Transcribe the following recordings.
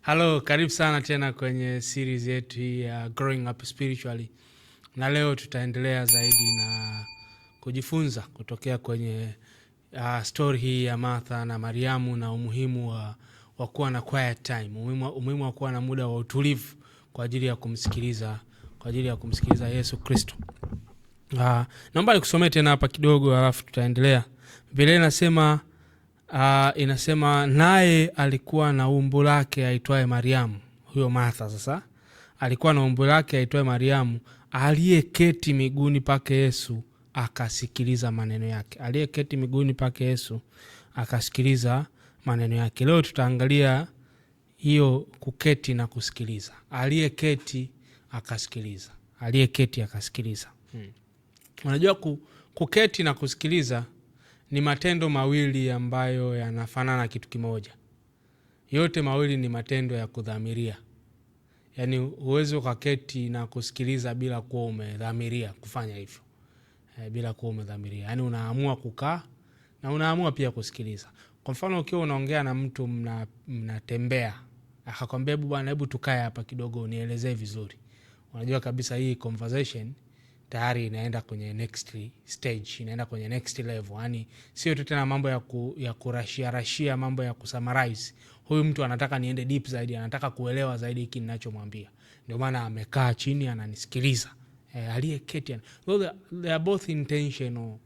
Hello, karibu sana tena kwenye series yetu ya Growing Up Spiritually. Na leo tutaendelea zaidi na kujifunza kutokea kwenye story hii ya Martha na Mariamu na umuhimu wa kuwa na quiet time, umuhimu wa kuwa na muda wa utulivu kwa ajili ya kumsikiliza Yesu Kristo. Naomba nikusomee tena hapa kidogo alafu tutaendelea. Biblia inasema naye alikuwa na umbu lake aitwaye Mariamu. Huyo Martha sasa alikuwa na umbu lake aitwaye Mariamu, aliyeketi miguuni pake Yesu akasikiliza maneno yake. Aliyeketi miguuni pake Yesu akasikiliza maneno yake. Leo tutaangalia hiyo kuketi na kusikiliza. Aliyeketi akasikiliza. Aliyeketi akasikiliza. Unajua kuketi na kusikiliza ni matendo mawili ambayo yanafanana kitu kimoja. Yote mawili ni matendo ya kudhamiria. Yaani huwezi ukaketi na kusikiliza bila kuwa umedhamiria kufanya hivyo. Bila kuwa umedhamiria. Yaani unaamua kukaa na unaamua pia kusikiliza. Kwa mfano ukiwa unaongea na mtu mnatembea, akakwambia bwana hebu tukae hapa kidogo unielezee vizuri. Unajua kabisa hii conversation tayari inaenda kwenye next stage, inaenda kwenye next level. Yaani sio tu tena mambo ya kurashia mambo ya kusummarize. Huyu mtu anataka niende deep zaidi, anataka kuelewa zaidi hiki ninachomwambia. Ndio maana amekaa chini ananisikiliza. Aliyeketi. Well, they are both intentional.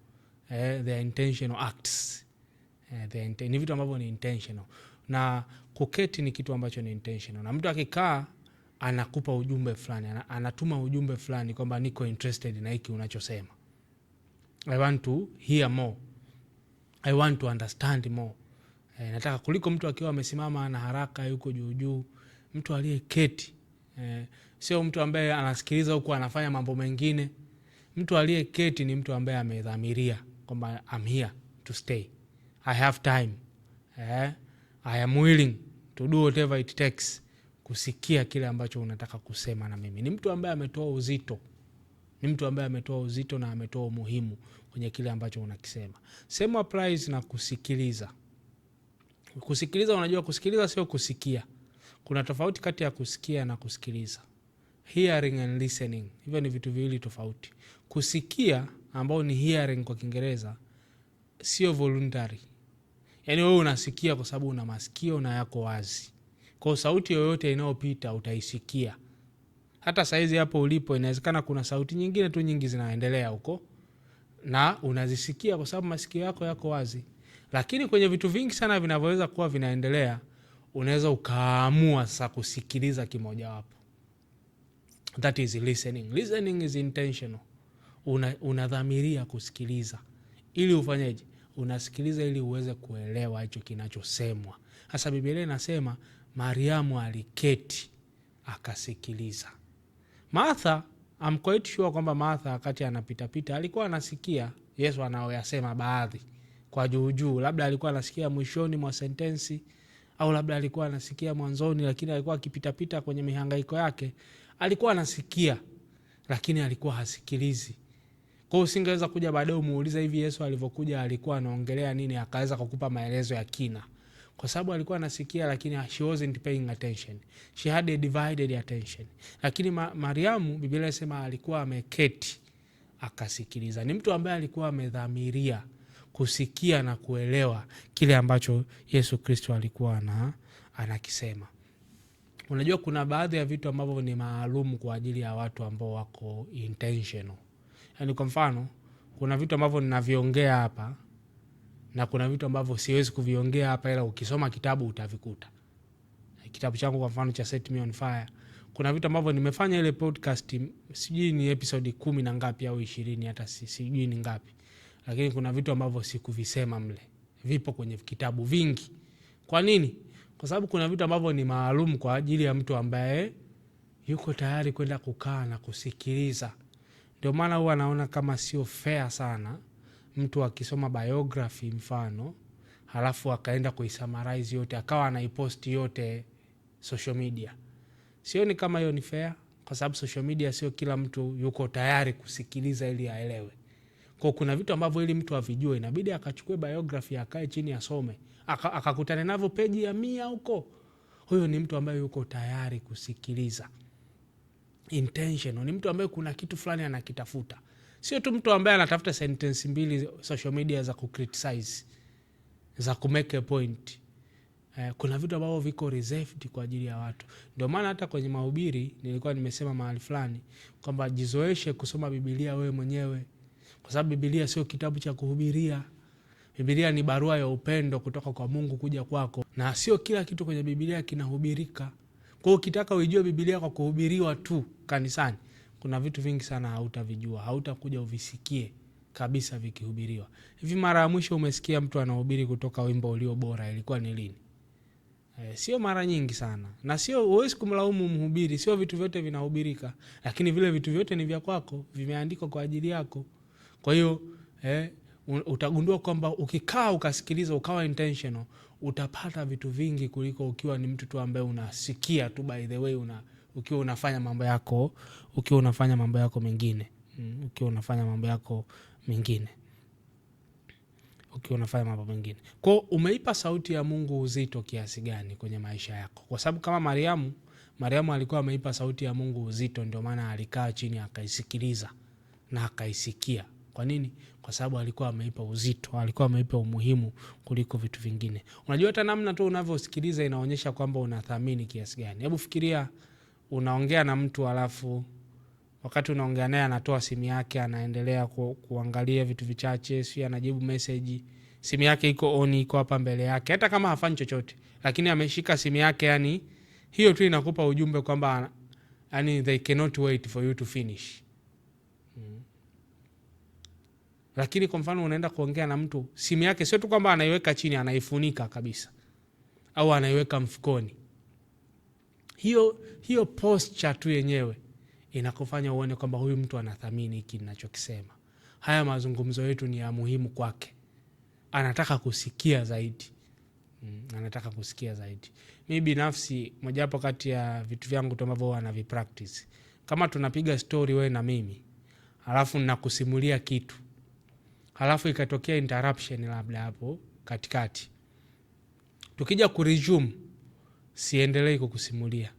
They are intentional acts. Ni vitu ambavyo ni intentional. Na kuketi ni kitu ambacho ni intentional. Na mtu akikaa anakupa ujumbe fulani, anatuma ujumbe fulani kwamba niko interested na hiki unachosema. I want to hear more. I want to understand more. Nataka kuliko mtu akiwa amesimama na haraka yuko juu. Mtu aliyeketi, sio mtu ambaye anasikiliza huko anafanya mambo mengine. Mtu aliyeketi ni mtu ambaye amedhamiria kwamba I'm here to stay. I have time. I am willing to do whatever it takes kusikia kile ambacho unataka kusema na mimi. Ni mtu ambaye ametoa uzito. Ni mtu ambaye ametoa uzito na ametoa umuhimu kwenye kile ambacho unakisema. Same applies na kusikiliza. Kusikiliza, unajua kusikiliza sio kusikia. Kuna tofauti kati ya kusikia na kusikiliza. Hearing and listening. Hivyo ni vitu viwili tofauti. Kusikia ambao ni hearing kwa Kiingereza sio voluntary. Yaani wewe unasikia kwa sababu una masikio na yako wazi. Kwa sauti yoyote inayopita utaisikia. Hata saizi hapo ulipo inawezekana kuna sauti nyingine tu nyingi zinaendelea huko na unazisikia kwa sababu masikio yako wazi. Lakini kwenye vitu vingi sana vinavyoweza kuwa vinaendelea, unaweza ukaamua sasa kusikiliza kimoja wapo. That is listening. Listening is intentional. Unadhamiria kusikiliza. Ili ufanyeje? Unasikiliza ili uweze kuelewa hicho kinachosemwa. Hasa Biblia inasema Mariamu aliketi akasikiliza. Martha, I'm quite sure kwamba Martha wakati anapita alikuwa anasikia Yesu anaoyasema baadhi kwa juu. Labda alikuwa anasikia mwishoni mwa sentensi au labda alikuwa anasikia mwanzoni, lakini alikuwa akipita kwenye mihangaiko yake, alikuwa anasikia lakini alikuwa hasikilizi. Kwa hiyo usingeweza kuja baadaye umuuliza hivi Yesu alivyokuja alikuwa anaongelea nini akaweza kukupa maelezo ya kina. Kwa sababu alikuwa anasikia lakini she wasn't paying attention. She had a divided attention. Lakini Mariamu Biblia inasema alikuwa ameketi akasikiliza. Ni mtu ambaye alikuwa amedhamiria kusikia na kuelewa kile ambacho Yesu Kristo alikuwa anakisema. Unajua kuna baadhi ya vitu ambavyo ni maalum kwa ajili ya watu ambao wako intentional. Yaani kwa mfano kuna vitu ambavyo ninaviongea hapa na kuna vitu ambavyo siwezi kuviongea hapa, ila ukisoma kitabu utavikuta. Kitabu changu kwa mfano cha Set Me on Fire, kuna vitu ambavyo nimefanya ile podcast, sijui ni episode 10 na ngapi au 20, hata sijui ni ngapi. Lakini kuna vitu ambavyo sikuvisema mle. Vipo kwenye kitabu vingi. Kwa nini? Kwa sababu kuna vitu ambavyo ni maalum kwa ajili ya mtu ambaye yuko tayari kwenda kukaa na kusikiliza. Ndio maana huwa naona kama sio fair sana mtu akisoma biography mfano, halafu akaenda kuisummarize yote, akawa anaipost yote social media. Sioni kama hiyo ni fair, kwa sababu social media sio kila mtu yuko tayari kusikiliza ili aelewe. Kwa kuna vitu ambavyo ili mtu avijue inabidi akachukue biography akae chini asome, akakutane navyo peji ya 100 huko. Huyo ni mtu ambaye yuko tayari kusikiliza. Intentional ni mtu ambaye kuna kitu fulani anakitafuta. Sio tu mtu ambaye anatafuta sentence mbili social media za kucriticize, za kumake a point. Kuna vitu ambavyo viko reserved kwa ajili ya watu. Ndio maana hata kwenye mahubiri nilikuwa nimesema mahali fulani kwamba jizoeshe kusoma Biblia wewe mwenyewe, kwa sababu Biblia sio kitabu cha kuhubiria. Biblia ni barua ya upendo kutoka kwa Mungu kuja kwako, na sio kila kitu kwenye Biblia kinahubirika. Kwa hiyo ukitaka uijue Biblia kwa kuhubiriwa tu kanisani, kuna vitu vingi sana hautavijua, hautakuja uvisikie kabisa vikihubiriwa. Hivi mara ya mwisho umesikia mtu anahubiri kutoka wimbo ulio bora ilikuwa ni lini? Sio mara nyingi sana. Na sio, huwezi kumlaumu mhubiri, sio vitu vyote vinahubirika, lakini vile vitu vyote ni vya kwako, vimeandikwa kwa ajili yako. Kwa hiyo utagundua kwamba ukikaa ukasikiliza ukawa intentional, utapata vitu vingi kuliko ukiwa ni mtu tu ambaye unasikia tu by the way, ukiwa unafanya mambo yako, mengine. Kwa umeipa sauti ya Mungu uzito kiasi gani kwenye maisha yako? Kwa sababu kama Mariamu alikuwa ameipa sauti ya Mungu uzito, ndio maana alikaa chini akaisikiliza na akaisikia. Kwa nini? Kwa sababu alikuwa ameipa uzito, alikuwa ameipa umuhimu kuliko vitu vingine. Unajua hata namna tu unavyosikiliza inaonyesha kwamba unathamini kiasi gani. Hebu fikiria unaongea na mtu alafu wakati unaongea naye anatoa simu yake anaendelea kuangalia vitu vichache, sio anajibu message. Simu yake iko on, iko hapa mbele yake. Hata kama hafanyi chochote, lakini ameshika simu yake, yani hiyo tu inakupa ujumbe kwamba yani they cannot wait for you to finish. Lakini kwa mfano unaenda kuongea na mtu, simu yake sio tu kwamba anaiweka chini, anaifunika kabisa au anaiweka mfukoni. Hiyo posture tu yenyewe inakufanya uone kwamba huyu mtu anathamini hiki ninachokisema. Haya mazungumzo yetu ni ya muhimu kwake. Anataka kusikia zaidi. Mimi binafsi mojawapo kati ya vitu vyangu tu ambavyo wanavipractice, kama tunapiga story wewe na mimi, halafu ninakusimulia kitu, halafu ikatokea interruption labda hapo katikati, tukija kuresume, siendelei kukusimulia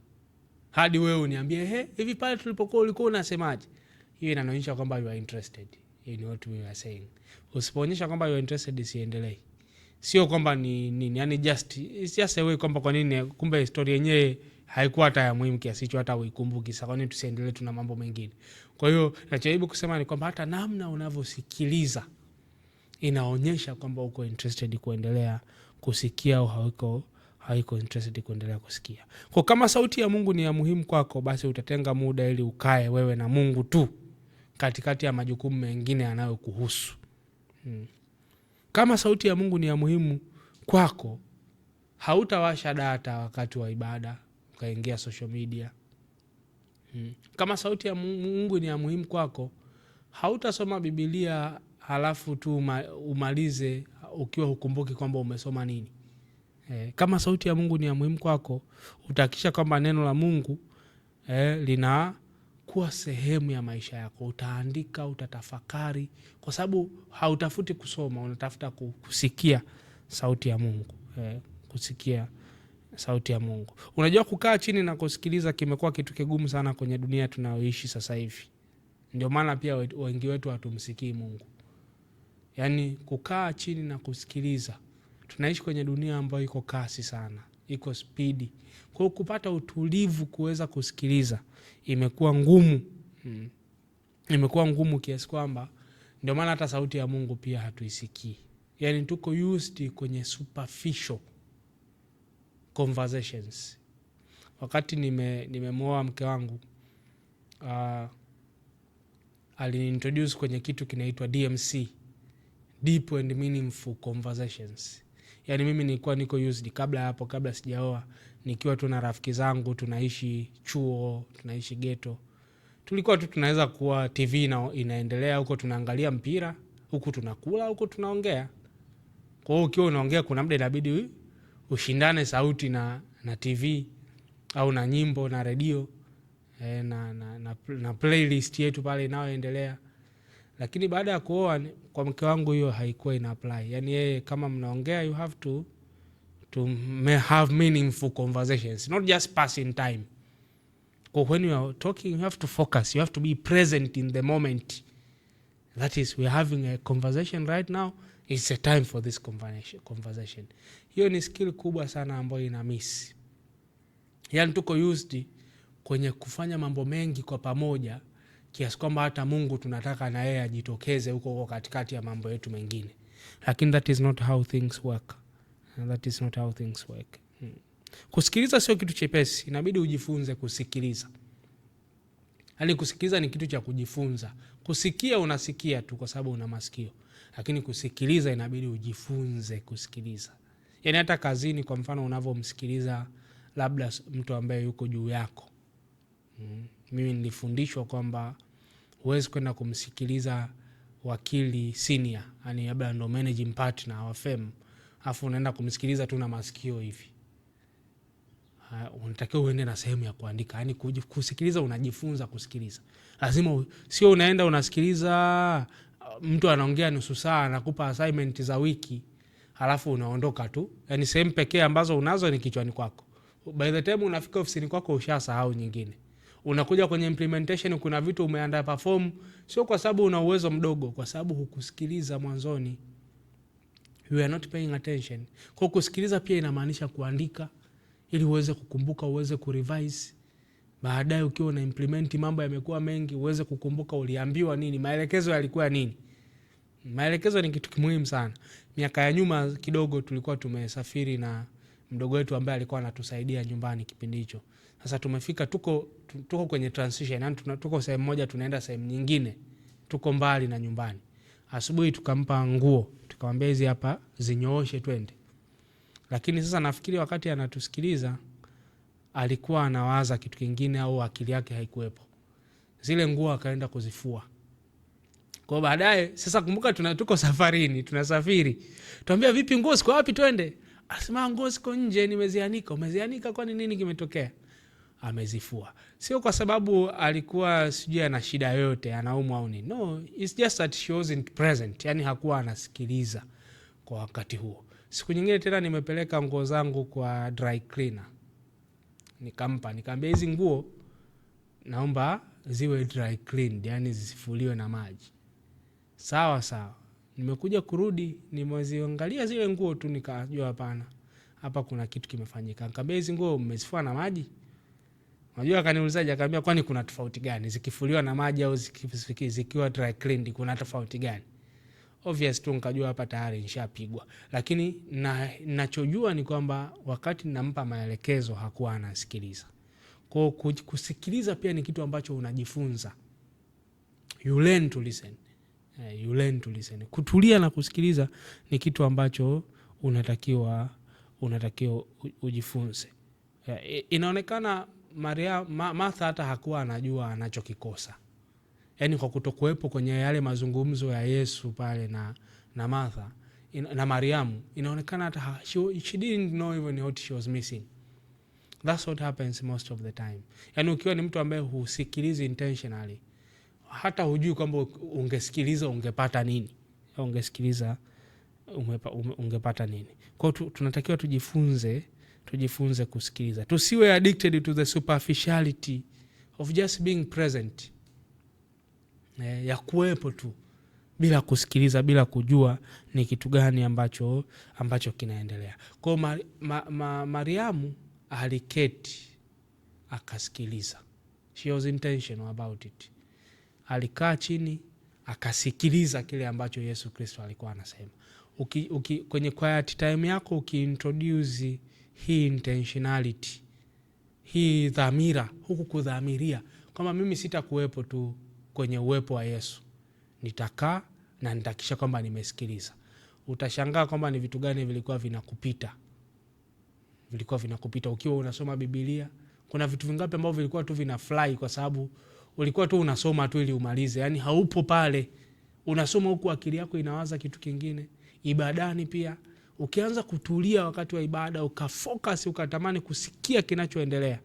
hadi wewe uniambie hivi pale tulipokuwa ulikuwa unasemaje. Hiyo inaonyesha kwamba you are interested in what we are saying. Usipoonyesha kwamba you are interested, siendelei. Sio kwamba ni yani it's just a way kwamba kwa nini, kumbe historia yenyewe haikuwa hata ya muhimu kiasi hicho, hata uikumbuki. Sasa kwa nini tusiendelee, tuna mambo mengine. Kwa hiyo nachojaribu kusema ni kwamba hata namna unavyosikiliza inaonyesha kwamba uko interested kuendelea kusikia au haiko interested kuendelea kusikia. Kwa kama sauti ya Mungu ni ya muhimu kwako, basi utatenga muda ili ukae wewe na Mungu tu katikati ya majukumu mengine yanayokuhusu. Kama sauti ya Mungu ni ya muhimu kwako, hautawasha data wakati wa ibada ukaingia social media. Kama sauti ya Mungu ni ya muhimu kwako, hautasoma Biblia halafu tu umalize ukiwa hukumbuki kwamba umesoma nini. Kama sauti ya Mungu ni ya muhimu kwako, utahakikisha kwamba neno la Mungu linakuwa sehemu ya maisha yako. Utaandika, utatafakari, kwa sababu hautafuti kusoma, unatafuta kusikia sauti ya Mungu. Kusikia sauti ya Mungu. Unajua kukaa chini na kusikiliza kimekuwa kitu kigumu sana kwenye dunia tunayoishi sasa hivi. Ndio maana pia wengi wetu hatumsikii Mungu. Yaani kukaa chini na kusikiliza. Tunaishi kwenye dunia ambayo iko kasi sana, iko spidi. Kwa kupata utulivu kuweza kusikiliza imekuwa ngumu. Imekuwa ngumu kiasi kwamba ndio maana hata sauti ya Mungu pia hatuisikii. Yaani tuko used kwenye superficial conversations. Wakati nimemuoa mke wangu, aliniintroduce kwenye kitu kinaitwa DMC, Deep and Meaningful Conversations. Yaani mimi nilikuwa niko used kabla sijaoa, nikiwa tu na rafiki zangu, tunaishi chuo, tunaishi ghetto. Tulikuwa tu tunaweza kuwa TV inaendelea huko, tunaangalia mpira, huko tunakula, huko tunaongea. Kwa hiyo ukiwa unaongea kuna muda inabidi ushindane sauti na TV au na nyimbo na redio na playlist yetu pale inayoendelea. Lakini baada ya kuoa kwa mke wangu hiyo haikuwa ina apply. Yaani yeye kama mnaongea you have to to have meaningful conversations, not just passing time. Because when you are talking, you have to focus, you have to be present in the moment. That is, we are having a conversation right now, it's a time for this conversation. Hiyo ni skill kubwa sana ambayo ina miss. Yani tuko used kwenye kufanya mambo mengi kwa pamoja, kiasi kwamba hata Mungu tunataka na yeye ajitokeze huko katikati ya mambo yetu mengine. Lakini that is not how things work. That is not how things work. Kusikiliza sio kitu chepesi, inabidi ujifunze kusikiliza. Yani kusikiliza ni kitu cha kujifunza. Kusikia unasikia tu kwa sababu una masikio. Lakini kusikiliza inabidi ujifunze kusikiliza. Yani hata kazini kwa mfano unavomsikiliza labda mtu ambaye yuko juu yako. Mimi nilifundishwa kwamba huwezi kwenda kumsikiliza wakili senior, yani labda ndo managing partner wa firm, afu unaenda kumsikiliza tu na masikio hivi. Unatakiwa uende na sehemu ya kuandika. Yani kusikiliza, unajifunza kusikiliza. Lazima sio unaenda unasikiliza mtu anaongea nusu saa anakupa assignment za wiki halafu unaondoka tu. Yani sehemu pekee ambazo unazo ni kichwani kwako. By the time unafika ofisini kwako ushasahau nyingine. Unakuja kwenye implementation, kuna vitu umeandaa perform, sio kwa sababu una uwezo mdogo, kwa sababu hukusikiliza mwanzoni. You are not paying attention. Kwa kusikiliza pia inamaanisha kuandika ili uweze kukumbuka, uweze kurevise. Baadaye ukiwa una implement mambo yamekuwa mengi, uweze kukumbuka uliambiwa nini, maelekezo yalikuwa nini. Maelekezo ni kitu muhimu sana. Miaka ya nyuma kidogo tulikuwa tumesafiri na mdogo wetu ambaye alikuwa anatusaidia nyumbani kipindi hicho. Sasa tumefika tuko kwenye transition, yani tuko sehemu moja tunaenda sehemu nyingine. Tuko mbali na nyumbani. Asubuhi tukampa nguo, tukamwambia hizi hapa zinyooshe twende. Lakini sasa nafikiri wakati anatusikiliza alikuwa anawaza kitu kingine au akili yake haikuwepo. Zile nguo akaenda kuzifua. Kwa baadaye sasa kumbuka tuko safarini, tunasafiri. Tuambia vipi nguo ziko wapi twende? Asema nguo ziko nje nimezianika. Umezianika kwani nini kimetokea? Amezifua. Sio kwa sababu alikuwa sijui ana shida yote, anaumwa au nini. No, it's just that she wasn't present. Yani hakuwa anasikiliza kwa wakati huo. Siku nyingine tena nimepeleka nguo zangu kwa dry cleaner. Nikamwambia hizi nguo naomba ziwe dry cleaned, yani zisifuliwe na maji. Sawa. Nimekuja kurudi, nimeziangalia zile nguo tu nikajua hapana. Hapa kuna kitu kimefanyika. Nikamwambia hizi nguo mmezifua na maji? Unajua akaniulizaje, akaniambia kwani kuna tofauti gani? Zikifuliwa na maji au zikiwa dry cleaned kuna tofauti gani? Obvious tu nikajua hapa tayari nishapigwa. Lakini ninachojua ni kwamba wakati ninampa maelekezo hakuwa anasikiliza. Kwa kusikiliza pia ni kitu ambacho unajifunza. You learn to listen. You learn to listen. Kutulia na kusikiliza ni kitu ambacho unatakiwa ujifunze. Inaonekana Martha hata hakuwa anajua anachokikosa. Yani kwa kutokuwepo kwenye yale mazungumzo ya Yesu pale na Martha na Mariamu, inaonekana hata she didn't know even what she was missing. That's what happens most of the time. Yani ukiwa ni mtu ambaye husikilizi intentionally, hata hujui kwamba ungesikiliza ungepata nini. Ungesikiliza ungepata nini. Kwa hiyo tunatakiwa tujifunze kusikiliza. Tusiwe addicted to the superficiality of just being present. Ya kuwepo tu bila kusikiliza, bila kujua ni kitu gani ambacho kinaendelea. Kwa Mariamu aliketi akasikiliza. She was intentional about it. Alikaa chini akasikiliza kile ambacho Yesu Kristo alikuwa anasema. Kwenye quiet time yako ukiintroduce hii intentionality, hii dhamira, huku kudhamiria kama mimi sitakuwepo tu kwenye uwepo wa Yesu, nitakaa na nitakisha kwamba nimesikiliza. Utashangaa kwamba ni vitu gani vilikuwa vinakupita ukiwa unasoma Biblia. Kuna vitu vingapi ambavyo vilikuwa tu vinafly kwa sababu ulikuwa tu unasoma tu ili umalize. Yani haupo pale. Unasoma huku akili yako inawaza kitu kingine. Ibadani pia ukianza kutulia wakati wa ibada, ukafocus, ukatamani kusikia kinachoendelea,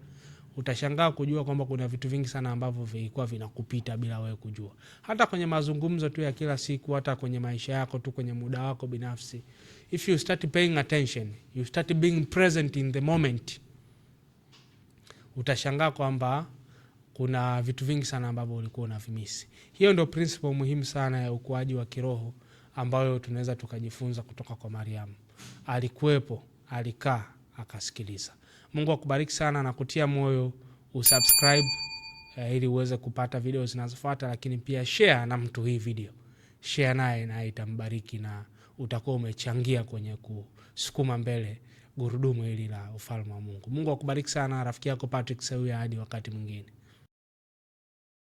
utashangaa kujua kwamba kuna vitu vingi sana ambavyo vilikuwa vinakupita bila wewe kujua. Hata kwenye mazungumzo tu ya kila siku, hata kwenye maisha yako tu, kwenye muda wako binafsi. If you start paying attention, you start being present in the moment, utashangaa kwamba kuna vitu vingi sana ambavyo ulikuwa unavimisi. Hiyo ndio principle muhimu sana ya ukuaji wa kiroho ambayo tunaweza tukajifunza kutoka kwa Mariamu. Alikuwepo, alikaa, akasikiliza. Mungu akubariki sana na kutia moyo usubscribe ili uweze kupata video zinazofuata, lakini pia share na mtu hii video. Share naye na itambariki na utakuwa umechangia kwenye kusukuma mbele gurudumu hili la ufalme wa Mungu. Mungu akubariki sana. Rafiki yako Patrick Seuya, hadi wakati mwingine.